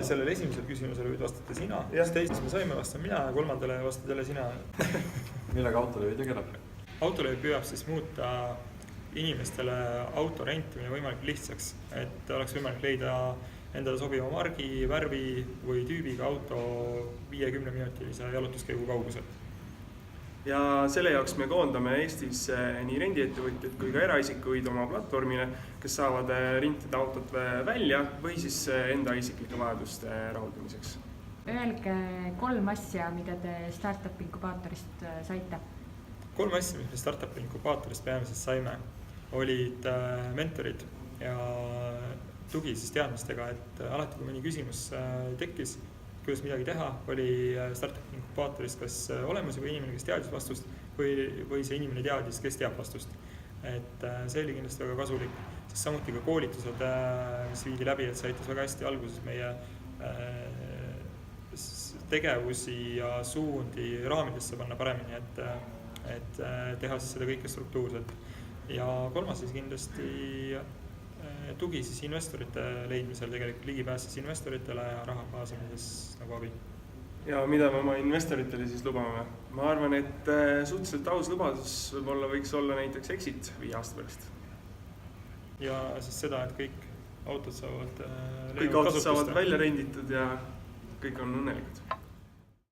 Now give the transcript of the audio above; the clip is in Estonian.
Sellele esimesele küsimusele võid vastata sina, teisest me saime vastan mina ja kolmandale vastad jälle sina. Millega Autolevi tegeleb? Autolevi püüab siis muuta inimestele auto rentimine võimalikult lihtsaks, et oleks võimalik leida endale sobiva margi, värvi või tüübiga auto 50 minutilise jalutuskäigu kauguselt. Ja selle jaoks me koondame Eestis nii rendiettevõtjad kui ka eraisikuid oma platvormile, kes saavad rentida autot välja või siis enda isiklike vajaduste rahuldamiseks. Öelge 3 asja, mida te Startup Inkubaatorist saite. 3 asja, mis me Startup Inkubaatorist peamiselt saime, olid mentorid ja tugi siis teadmistega, et alati kui mõni küsimus tekkis, kuidas midagi teha, oli Startup Inkubaatorist kas olemas või inimene, kes teadis vastust või see inimene teadis, kes teab vastust. Et see oli kindlasti väga kasulik, sest samuti ka koolitused, mis viidi läbi, et see aitas väga hästi alguses meie tegevusi ja suundi raamidesse panna paremini, et teha siis seda kõike struktuurselt. Ja 3. siis kindlasti tugi siis investorite leidmisel, tegelikult ligipääs siis investoritele ja raha kaasamises nagu abi. Ja mida me oma investoritele siis lubame? Ma arvan, et suhteliselt aus lubadus võib-olla võiks olla näiteks exit 5 aasta pärast. Ja siis seda, et kõik autod saavad välja renditud ja kõik on õnnelikud.